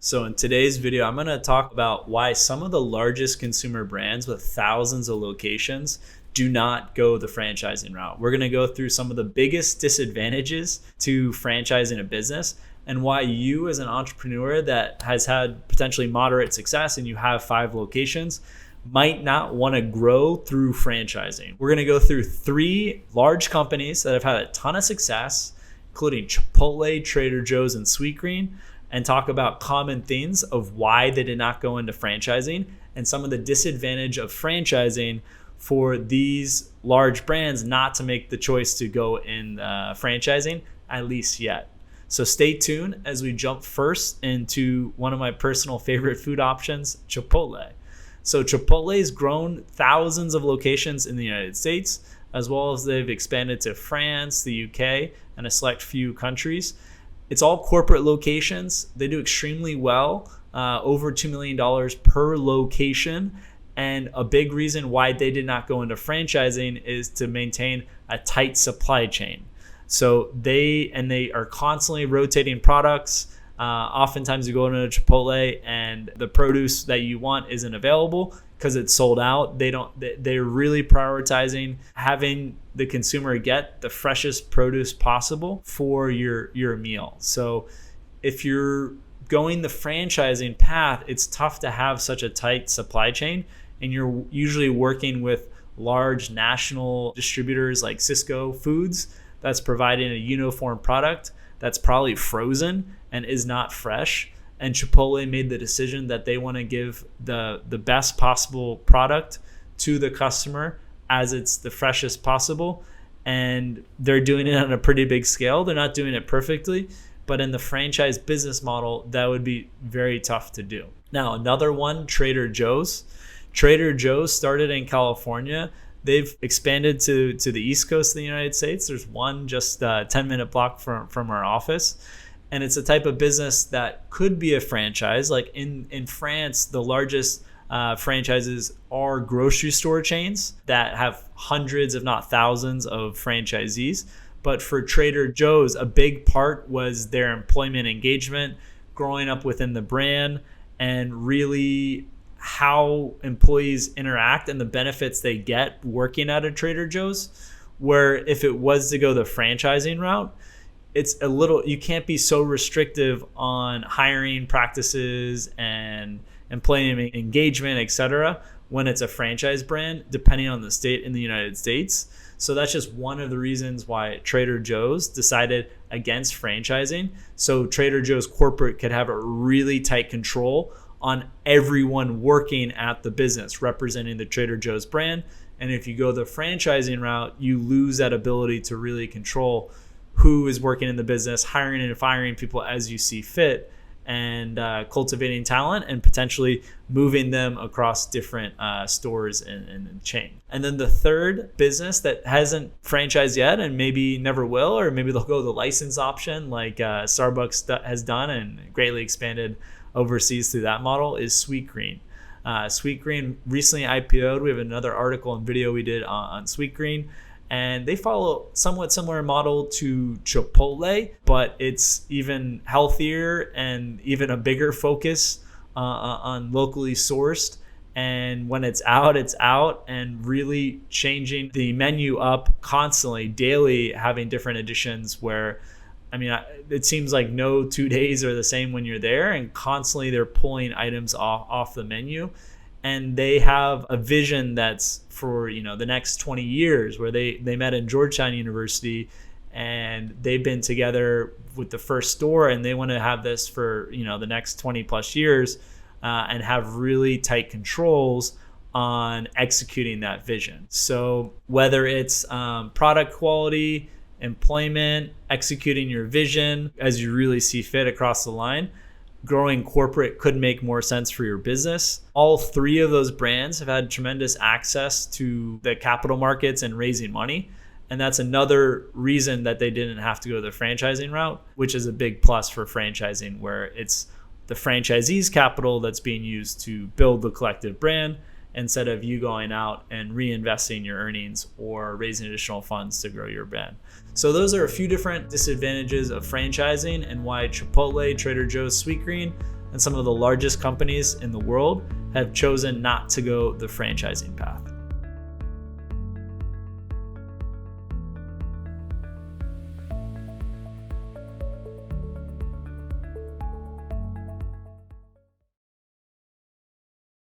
So in today's video, I'm going to talk about why some of the largest consumer brands with thousands of locations do not go the franchising route. We're going to go through some of the biggest disadvantages to franchising a business and why you as an entrepreneur that has had potentially moderate success and you have 5 locations might not want to grow through franchising. We're going to go through 3 large companies that have had a ton of success, including Chipotle, Trader Joe's, and Sweetgreen, and talk about common themes of why they did not go into franchising and some of the disadvantage of franchising for these large brands not to make the choice to go in franchising, at least yet. So stay tuned as we jump first into one of my personal favorite food options, Chipotle. So Chipotle has grown thousands of locations in the United States, as well as they've expanded to France, the UK, and a select few countries. It's all corporate locations. They do extremely well, over $2 million per location. And a big reason why they did not go into franchising is to maintain a tight supply chain. So they are constantly rotating products. Oftentimes you go into a Chipotle and the produce that you want isn't available because it's sold out. They're really prioritizing having the consumer get the freshest produce possible for your meal. So if you're going the franchising path, it's tough to have such a tight supply chain, and you're usually working with large national distributors like Cisco Foods that's providing a uniform product that's probably frozen and is not fresh. And Chipotle made the decision that they want to give the best possible product to the customer as it's the freshest possible. And they're doing it on a pretty big scale. They're not doing it perfectly, but in the franchise business model, that would be very tough to do. Now, another one, Trader Joe's. Trader Joe's started in California. They've expanded to the East Coast of the United States. There's one just a 10-minute block from our office. And it's a type of business that could be a franchise. Like in France, the largest franchises are grocery store chains that have hundreds, if not thousands, of franchisees. But for Trader Joe's, a big part was their employment engagement, growing up within the brand, and really how employees interact and the benefits they get working at a Trader Joe's. Where if it was to go the franchising route, it's a little, you can't be so restrictive on hiring practices and employee engagement, etc., when it's a franchise brand, depending on the state in the United States. So that's just one of the reasons why Trader Joe's decided against franchising. So Trader Joe's corporate could have a really tight control on everyone working at the business, representing the Trader Joe's brand. And if you go the franchising route, you lose that ability to really control who is working in the business, hiring and firing people as you see fit, and cultivating talent and potentially moving them across different stores and the chain. And then the third business that hasn't franchised yet and maybe never will, or maybe they'll go the license option like Starbucks has done and greatly expanded overseas through that model, is Sweetgreen. Sweetgreen recently IPO'd. We have another article and video we did on Sweetgreen. And they follow somewhat similar model to Chipotle, but it's even healthier and even a bigger focus on locally sourced. And when it's out, and really changing the menu up constantly, daily, having different additions where, it seems like no 2 days are the same when you're there, and constantly they're pulling items off the menu. And they have a vision that's for the next 20 years, where they met in Georgetown University, and they've been together with the first store, and they want to have this for the next 20 plus years, and have really tight controls on executing that vision. So whether it's product quality, employment, executing your vision as you really see fit across the line, growing corporate could make more sense for your business. All 3 of those brands have had tremendous access to the capital markets and raising money. And that's another reason that they didn't have to go the franchising route, which is a big plus for franchising, where it's the franchisee's capital that's being used to build the collective brand, instead of you going out and reinvesting your earnings or raising additional funds to grow your brand. So those are a few different disadvantages of franchising and why Chipotle, Trader Joe's, Sweetgreen and some of the largest companies in the world have chosen not to go the franchising path.